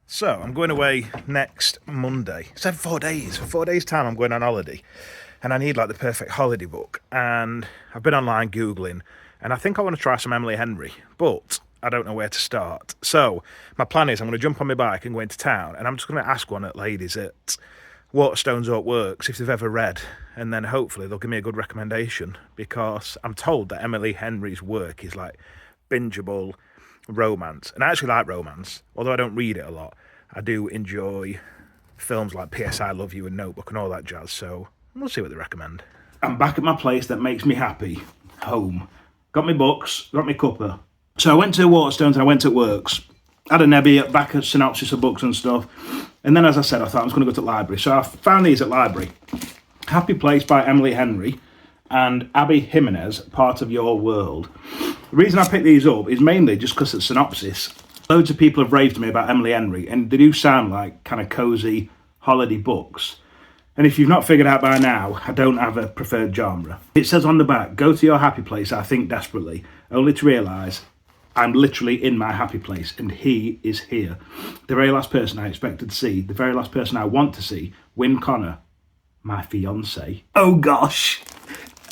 So, I'm going away next Monday. It's in 4 days. For 4 days' time, I'm going on holiday. And I need like the perfect holiday book. And I've been online Googling. And I think I want to try some Emily Henry. But I don't know where to start. So, my plan is I'm going to jump on my bike and go into town. And I'm just going to ask one of the ladies at Waterstones or Works if they've ever read. And then hopefully they'll give me a good recommendation. Because I'm told that Emily Henry's work is like bingeable romance, and I actually like romance, although I don't read it a lot. I do enjoy films like P.S. I Love You and Notebook and all that jazz, so we'll see what they recommend. I'm back at my place that makes me happy, home. Got my books, got my cuppa. So I went to Waterstones and I went to Works. Had a nebby back a synopsis of books and stuff, and then as I said, I thought I was going to go to the library, so I found these at library. Happy Place by Emily Henry and Abby Jimenez, Part of Your World. The reason I picked these up is mainly just because of the synopsis. Loads of people have raved to me about Emily Henry, and they do sound like kind of cosy holiday books. And if you've not figured out by now, I don't have a preferred genre. It says on the back, go to your happy place, I think desperately, only to realise I'm literally in my happy place, and he is here. The very last person I expected to see, the very last person I want to see, Win Connor, my fiancé. Oh gosh!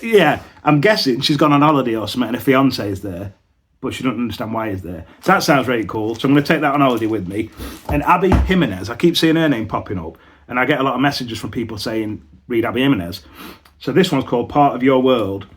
Yeah, I'm guessing she's gone on holiday or something and her fiance is there, but she doesn't understand why he's there. So that sounds really cool. So I'm going to take that on holiday with me. And Abby Jimenez, I keep seeing her name popping up, and I get a lot of messages from people saying, read Abby Jimenez. So this one's called Part of Your World.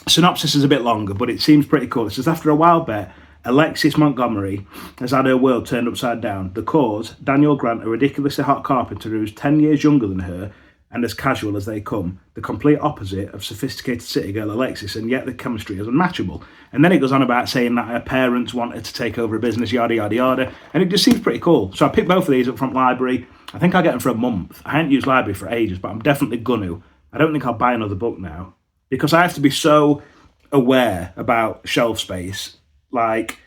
Synopsis is a bit longer, but it seems pretty cool. It says, after a wild bet, Alexis Montgomery has had her world turned upside down. The cause, Daniel Grant, a ridiculously hot carpenter who's 10 years younger than her, and as casual as they come, the complete opposite of sophisticated city girl Alexis, and yet the chemistry is unmatchable. And then it goes on about saying that her parents wanted to take over a business, yada, yada, yada, and it just seems pretty cool. So I picked both of these up from library. I think I'll get them for a month. I haven't used library for ages, but I'm definitely gonna. I don't think I'll buy another book now, because I have to be so aware about shelf space. Like,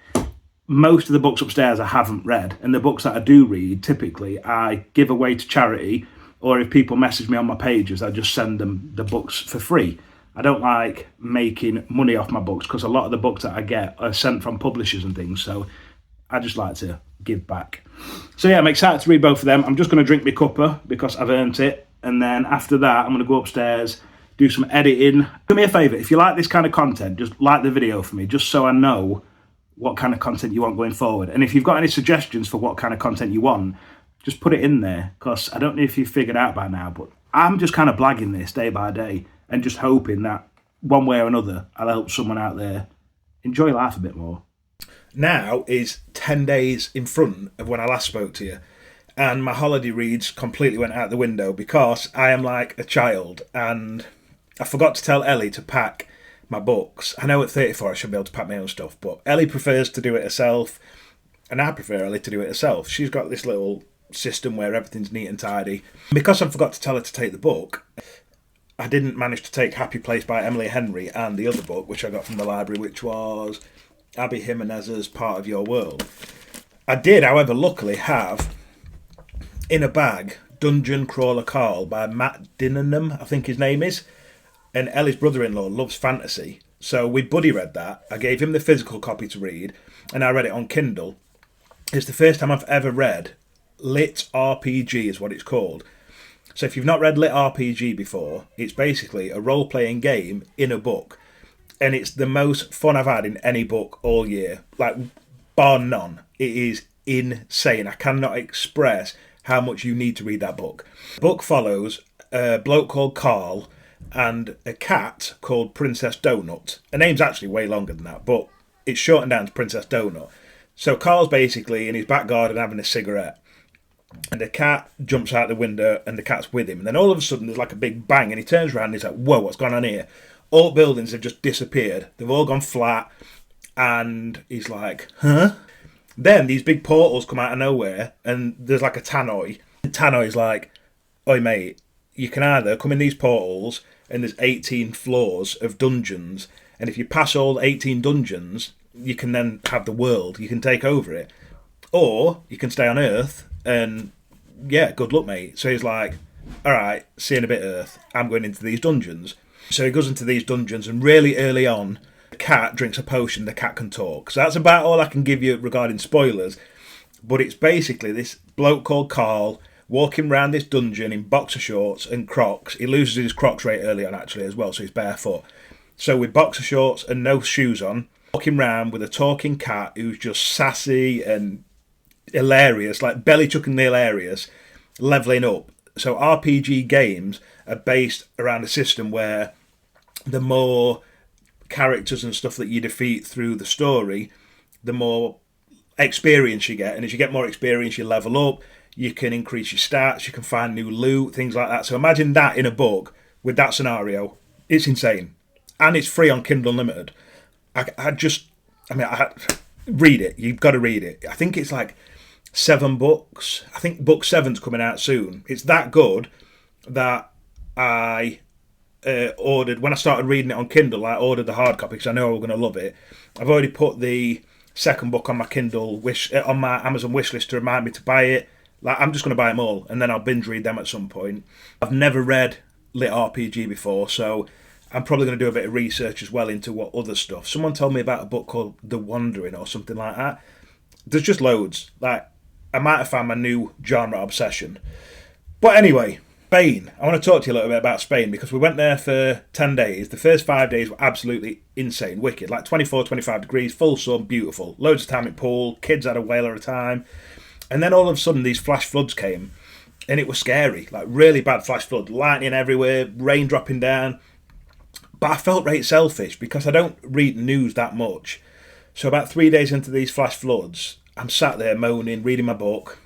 most of the books upstairs I haven't read, and the books that I do read, typically, I give away to charity, or if people message me on my pages, I just send them the books for free. I don't like making money off my books because a lot of the books that I get are sent from publishers and things, so I just like to give back. So yeah, I'm excited to read both of them. I'm just going to drink my cuppa because I've earned it, and then after that I'm going to go upstairs, do some editing. Do me a favour, if you like this kind of content, just like the video for me, just so I know what kind of content you want going forward. And if you've got any suggestions for what kind of content you want, just put it in there, because I don't know if you've figured out by now, but I'm just kind of blagging this day by day and just hoping that one way or another I'll help someone out there enjoy life a bit more. Now is 10 days in front of when I last spoke to you, and my holiday reads completely went out the window because I am like a child, and I forgot to tell Ellie to pack my books. I know at 34 I should be able to pack my own stuff, but Ellie prefers to do it herself, and I prefer Ellie to do it herself. She's got this little system where everything's neat and tidy. Because I forgot to tell her to take the book, I didn't manage to take Happy Place by Emily Henry and the other book, which I got from the library, which was Abby Jimenez's Part of Your World. I did, however, luckily have in a bag Dungeon Crawler Carl by Matt Dinenham, I think his name is, and Ellie's brother-in-law loves fantasy, so we buddy read that. I gave him the physical copy to read, and I read it on Kindle. It's the first time I've ever read Lit RPG is what it's called. So if you've not read Lit RPG before, it's basically a role-playing game in a book, and it's the most fun I've had in any book all year, like bar none. It is insane. I cannot express how much you need to read that book. The book follows a bloke called Carl and a cat called Princess Donut. Her name's actually way longer than that, but it's shortened down to Princess Donut. So Carl's basically in his back garden having a cigarette, and the cat jumps out the window and the cat's with him, and then all of a sudden there's like a big bang, and he turns around and he's like, whoa, what's going on here? All buildings have just disappeared, they've all gone flat, and he's like, huh? Then these big portals come out of nowhere, and there's like a tannoy. The tannoy's like, oi mate, you can either come in these portals and there's 18 floors of dungeons, and if you pass all 18 dungeons you can then have the world, you can take over it, or you can stay on Earth and yeah, good luck mate. So he's like, alright, see you in a bit Earth, I'm going into these dungeons. So he goes into these dungeons, and really early on the cat drinks a potion, the cat can talk. So that's about all I can give you regarding spoilers. but it's basically this bloke called Carl walking around this dungeon in boxer shorts and Crocs. He loses his Crocs right early on actually as well, so he's barefoot. So with boxer shorts and no shoes on, walking around with a talking cat who's just sassy and hilarious, like belly chucking hilarious, leveling up. So RPG games are based around a system where the more characters and stuff that you defeat through the story, the more experience you get. And as you get more experience, you level up, you can increase your stats, you can find new loot, things like that. So imagine that in a book with that scenario. It's insane. And it's free on Kindle Unlimited. Read it. You've got to read it. I think it's like 7 books. I think book 7's coming out soon. It's that good that I ordered, when I started reading it on Kindle, I ordered the hard copy because I know I was going to love it. I've already put the second book on my Kindle on my Amazon wishlist to remind me to buy it. Like, I'm just going to buy them all and then I'll binge read them at some point. I've never read lit RPG before, so I'm probably going to do a bit of research as well into what other stuff. Someone told me about a book called The Wandering or something like that. There's just loads. Like, I might have found my new genre obsession. But anyway, Spain. I want to talk to you a little bit about Spain because we went there for 10 days. The first 5 days were absolutely insane, wicked. Like 24, 25 degrees, full sun, beautiful. Loads of time at pool, kids had a whale of a time. And then all of a sudden these flash floods came and it was scary. Like really bad flash flood, lightning everywhere, rain dropping down. But I felt right selfish because I don't read news that much. So about 3 days into these flash floods, I'm sat there moaning, reading my book,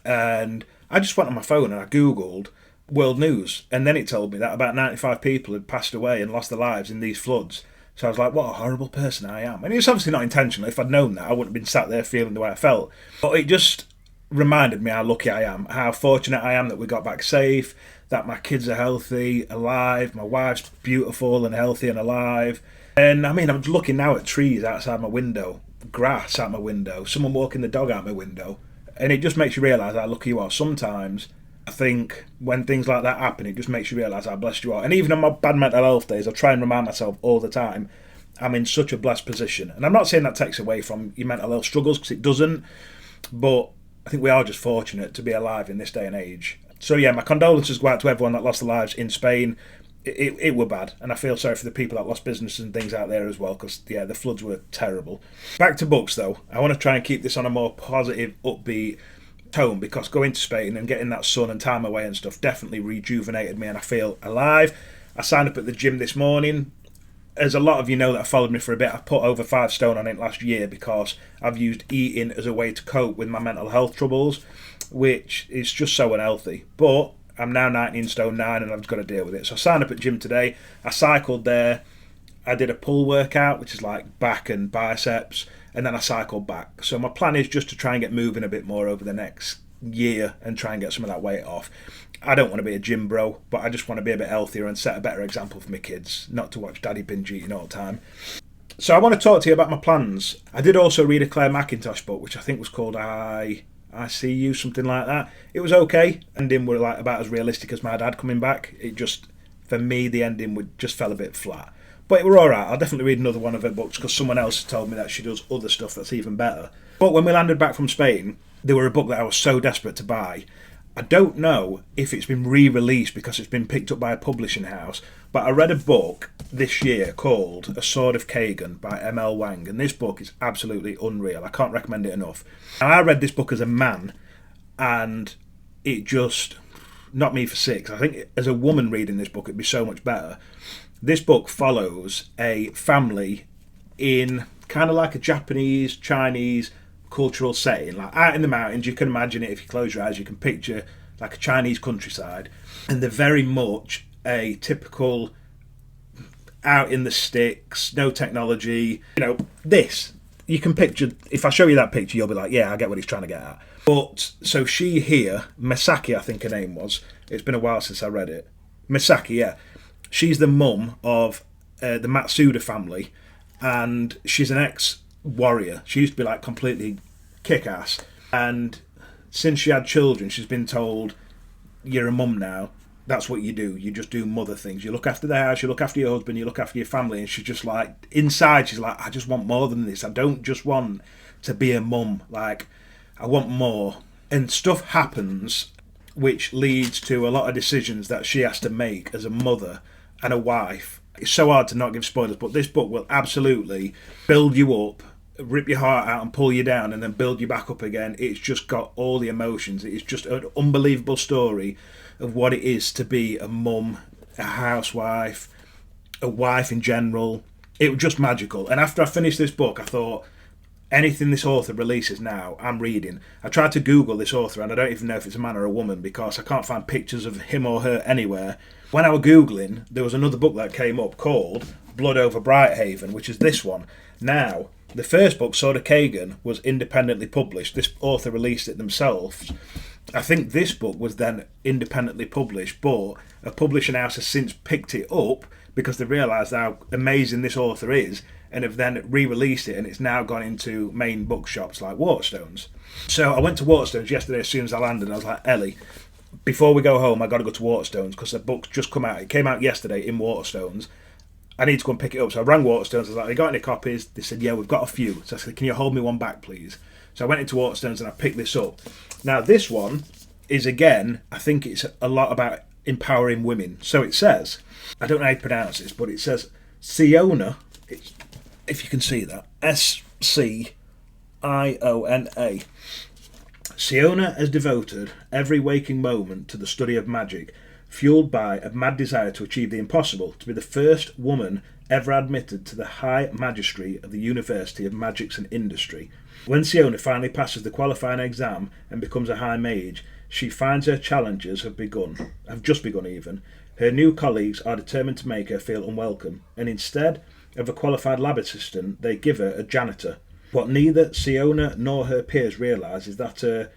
and I just went on my phone and I Googled world news, and then it told me that about 95 people had passed away and lost their lives in these floods. So I was like, what a horrible person I am. And it's obviously not intentional. If I'd known that, I wouldn't have been sat there feeling the way I felt. But it just reminded me how lucky I am, how fortunate I am that we got back safe, that my kids are healthy, alive, my wife's beautiful and healthy and alive. And I mean, I'm looking now at trees outside my window, grass out my window, someone walking the dog out my window. And it just makes you realise how lucky you are. Sometimes I think when things like that happen, it just makes you realise how blessed you are. And even on my bad mental health days, I try and remind myself all the time, I'm in such a blessed position. And I'm not saying that takes away from your mental health struggles, because it doesn't. But I think we are just fortunate to be alive in this day and age. So yeah, my condolences go out to everyone that lost their lives in Spain. It were bad, and I feel sorry for the people that lost businesses and things out there as well, because yeah, the floods were terrible. Back to books though, I want to try and keep this on a more positive, upbeat tone, because going to Spain and getting that sun and time away and stuff definitely rejuvenated me, and I feel alive. I signed up at the gym this morning. As a lot of you know that have followed me for a bit, I've put over 5 stone on it last year because I've used eating as a way to cope with my mental health troubles, which is just so unhealthy. But I'm now 19 stone 9 and I've just got to deal with it. So I signed up at gym today. I cycled there. I did a pull workout, which is like back and biceps, and then I cycled back. So my plan is just to try and get moving a bit more over the next year and try and get some of that weight off. I don't want to be a gym bro, but I just want to be a bit healthier and set a better example for my kids, not to watch daddy binge eating all the time. So I want to talk to you about my plans. I did also read a Claire McIntosh book, which I think was called I See You, something like that. It was okay. Ending were like about as realistic as my dad coming back. It just, for me, the ending just fell a bit flat. But it were alright. I'll definitely read another one of her books because someone else told me that she does other stuff that's even better. But when we landed back from Spain, there were a book that I was so desperate to buy. I don't know if it's been re-released because it's been picked up by a publishing house, but I read a book this year called A Sword of Kagan by M.L. Wang, and this book is absolutely unreal. I can't recommend it enough. And I read this book as a man, and it just knocked me for 6. I think as a woman reading this book, it'd be so much better. This book follows a family in kind of like a Japanese, Chinese cultural setting, like out in the mountains. You can imagine it if you close your eyes. You can picture like a Chinese countryside, and they're very much a typical out in the sticks, no technology. You know, this you can picture. If I show you that picture, you'll be like, yeah, I get what he's trying to get at. But so she here, Misaki, I think her name was. It's been a while since I read it. Misaki, yeah. She's the mum of the Matsuda family, and she's an ex-warrior. She used to be like completely kick-ass, and since she had children, she's been told, you're a mum now, that's what you do, you just do mother things, you look after the house, you look after your husband, you look after your family. And she's just like, inside she's like, I just want more than this. I don't just want to be a mum. Like, I want more. And stuff happens which leads to a lot of decisions that she has to make as a mother and a wife. It's so hard to not give spoilers, but this book will absolutely build you up, rip your heart out and pull you down and then build you back up again. It's just got all the emotions. It's just an unbelievable story of what it is to be a mum, a housewife, a wife in general. It was just magical. And after I finished this book, I thought, anything this author releases now, I'm reading. I tried to Google this author and I don't even know if it's a man or a woman because I can't find pictures of him or her anywhere. When I was Googling, there was another book that came up called Blood Over Brighthaven, which is this one. Now, the first book, Sword of Kagan, was independently published. This author released it themselves. I think this book was then independently published, but a publishing house has since picked it up because they realised how amazing this author is and have then re-released it, and it's now gone into main bookshops like Waterstones. So I went to Waterstones yesterday as soon as I landed and I was like, Ellie, before we go home, I got to go to Waterstones because the book's just come out. It came out yesterday in Waterstones. I need to go and pick it up. So I rang Waterstones. I was like, "Have you got any copies?" They said, "Yeah, we've got a few." So I said, "Can you hold me one back, please?" So I went into Waterstones and I picked this up. Now, this one is, again, I think it's a lot about empowering women. So it says, I don't know how to pronounce this, but it says, Siona, if you can see that, Siona. Siona has devoted every waking moment to the study of magic, fueled by a mad desire to achieve the impossible, to be the first woman ever admitted to the high magistracy of the University of Magics and Industry. When Siona finally passes the qualifying exam and becomes a high mage, she finds her challenges have just begun even. Her new colleagues are determined to make her feel unwelcome, and instead of a qualified lab assistant, they give her a janitor. What neither Siona nor her peers realise is that her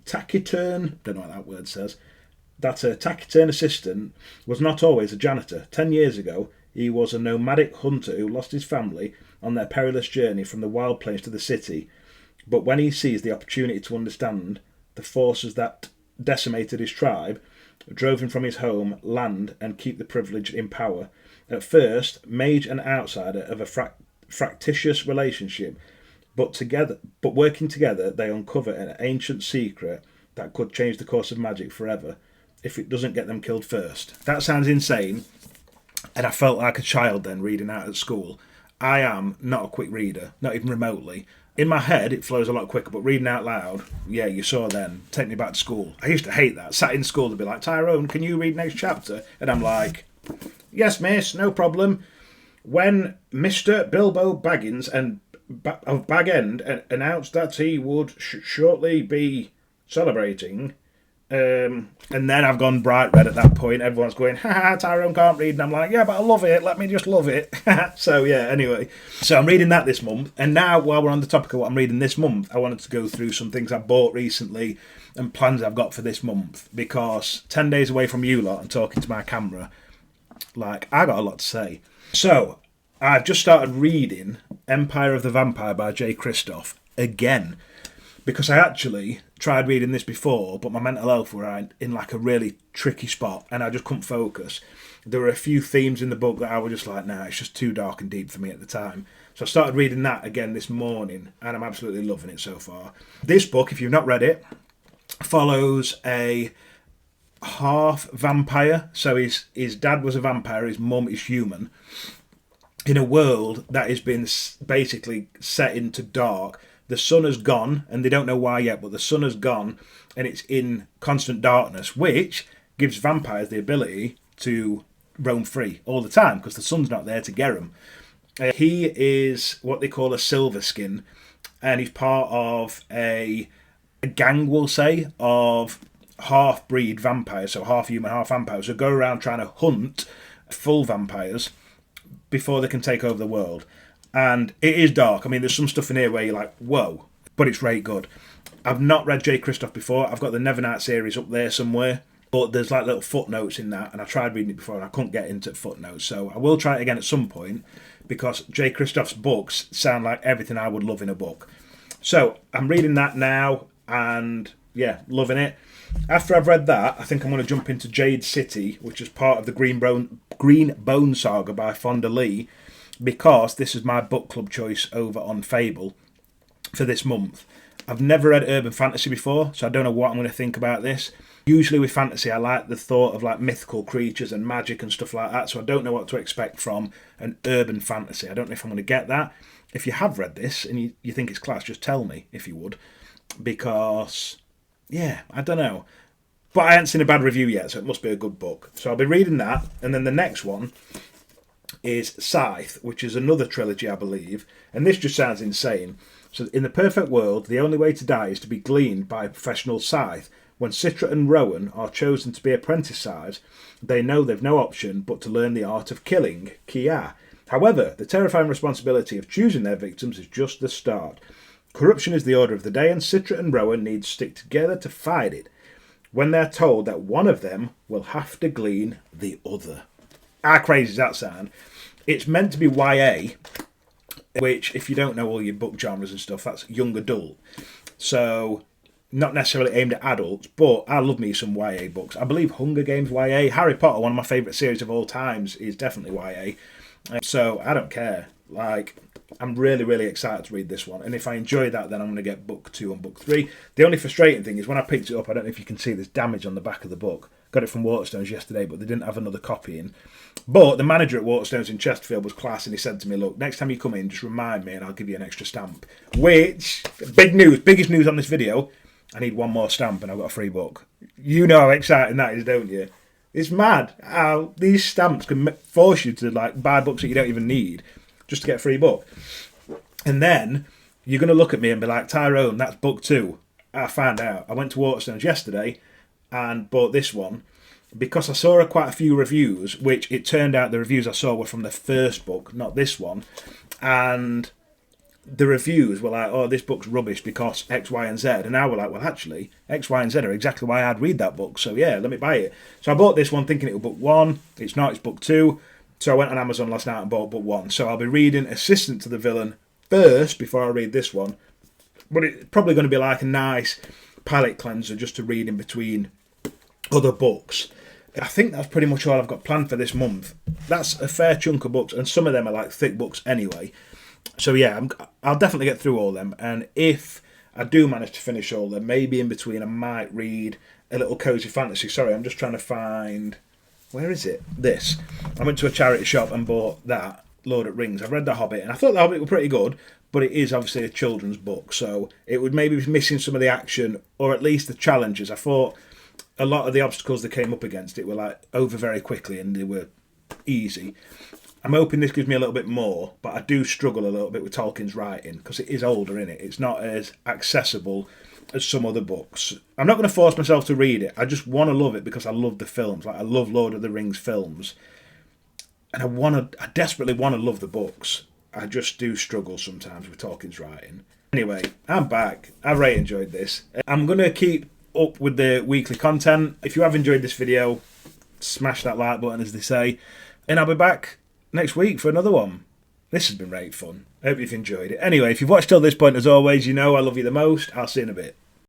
taciturn, don't know what that word says, that her taciturn assistant was not always a janitor. 10 years ago, he was a nomadic hunter who lost his family on their perilous journey from the wild plains to the city. But when he seized the opportunity to understand the forces that decimated his tribe, drove him from his home, land, and keep the privileged in power. At first, mage and outsider of a fractious relationship, but working together, they uncover an ancient secret that could change the course of magic forever if it doesn't get them killed first. That sounds insane, and I felt like a child then reading out at school. I am not a quick reader, not even remotely. In my head, it flows a lot quicker, but reading out loud, yeah, you saw then, take me back to school. I used to hate that. Sat in school, they'd be like, Tyrone, can you read next chapter? And I'm like, yes, miss, no problem. When Mr. Bilbo Baggins of Bag End announced that he would shortly be celebrating, and then I've gone bright red at that point. Everyone's going, haha, Tyrone can't read. And I'm like, yeah, but I love it. Let me just love it. So, yeah, anyway. So I'm reading that this month. And now, while we're on the topic of what I'm reading this month, I wanted to go through some things I bought recently and plans I've got for this month. Because 10 days away from you lot and talking to my camera, like, I got a lot to say. So, I've just started reading Empire of the Vampire by J. Kristoff again. Because I actually tried reading this before, but my mental health were in like a really tricky spot and I just couldn't focus. There were a few themes in the book that I was just like, nah, it's just too dark and deep for me at the time. So I started reading that again this morning and I'm absolutely loving it so far. This book, if you've not read it, follows a half vampire. So his dad was a vampire, his mum is human. In a world that has been basically set into dark. The sun has gone, and they don't know why yet, but the sun has gone, and it's in constant darkness, which gives vampires the ability to roam free all the time, because the sun's not there to get them. He is what they call a silver skin, and he's part of a gang, we'll say, of half-breed vampires, so half human, half vampires, who go around trying to hunt full vampires before they can take over the world. And it is dark. I mean, there's some stuff in here where you're like, whoa, but it's really good. I've not read J. Kristoff before. I've got the Nevernight series up there somewhere, but there's like little footnotes in that, and I tried reading it before and I couldn't get into footnotes, so I will try it again at some point, because J. Kristoff's books sound like everything I would love in a book. So I'm reading that now, and yeah, loving it. After I've read that, I think I'm going to jump into Jade City, which is part of the Green Bone Saga by Fonda Lee, because this is my book club choice over on Fable for this month. I've never read urban fantasy before, so I don't know what I'm going to think about this. Usually with fantasy, I like the thought of like mythical creatures and magic and stuff like that, so I don't know what to expect from an urban fantasy. I don't know if I'm going to get that. If you have read this and you think it's class, just tell me if you would. Because, yeah, I don't know. But I haven't seen a bad review yet, so it must be a good book. So I'll be reading that, and then the next one is Scythe, which is another trilogy, I believe. And this just sounds insane. So in the perfect world, the only way to die is to be gleaned by a professional scythe. When Citra and Rowan are chosen to be apprentice scythes, they know they've no option but to learn the art of killing, Kia. However, the terrifying responsibility of choosing their victims is just the start. Corruption is the order of the day, and Citra and Rowan need to stick together to fight it, when they're told that one of them will have to glean the other. How crazy does that sound? It's meant to be YA, which, if you don't know all your book genres and stuff, that's young adult. So, not necessarily aimed at adults, but I love me some YA books. I believe Hunger Games YA. Harry Potter, one of my favourite series of all times, is definitely YA. So, I don't care. Like, I'm really, really excited to read this one. And if I enjoy that, then I'm going to get book 2 and book 3. The only frustrating thing is when I picked it up, I don't know if you can see there's damage on the back of the book. Got it from Waterstones yesterday, but they didn't have another copy in. But the manager at Waterstones in Chesterfield was class, and he said to me, look, next time you come in, just remind me and I'll give you an extra stamp. Which, big news, biggest news on this video, I need one more stamp and I've got a free book. You know how exciting that is, don't you? It's mad how these stamps can force you to like buy books that you don't even need just to get a free book. And then you're going to look at me and be like, Tyrone, that's book 2. I found out. I went to Waterstones yesterday and bought this one because I saw quite a few reviews, which it turned out the reviews I saw were from the first book, not this one. And the reviews were like, oh, this book's rubbish because X, Y, and Z. And I were like, well, actually, X, Y, and Z are exactly why I'd read that book. So, yeah, let me buy it. So I bought this one thinking it was book 1. It's not, it's book 2. So I went on Amazon last night and bought book 1. So I'll be reading Assistant to the Villain first before I read this one. But it's probably going to be like a nice palate cleanser just to read in between other books. I think that's pretty much all I've got planned for this month. That's a fair chunk of books, and some of them are like thick books anyway. So yeah, I'll definitely get through all of them. And if I do manage to finish all of them, maybe in between I might read a little cozy fantasy. Sorry, I'm just trying to find... Where is it? This. I went to a charity shop and bought that, Lord of the Rings. I've read The Hobbit, and I thought The Hobbit were pretty good, but it is obviously a children's book, so it would maybe be missing some of the action, or at least the challenges. I thought a lot of the obstacles that came up against it were like over very quickly, and they were easy. I'm hoping this gives me a little bit more, but I do struggle a little bit with Tolkien's writing, because it is older, isn't it? It's not as accessible as some other books. I'm not going to force myself to read it. I just want to love it because I love the films. Like, I love Lord of the Rings films. And I desperately want to love the books. I just do struggle sometimes with Tolkien's writing. Anyway, I'm back. I really enjoyed this. I'm going to keep up with the weekly content. If you have enjoyed this video, smash that like button, as they say. And I'll be back next week for another one. This has been great fun. I hope you've enjoyed it. Anyway, if you've watched till this point, as always, you know I love you the most. I'll see you in a bit.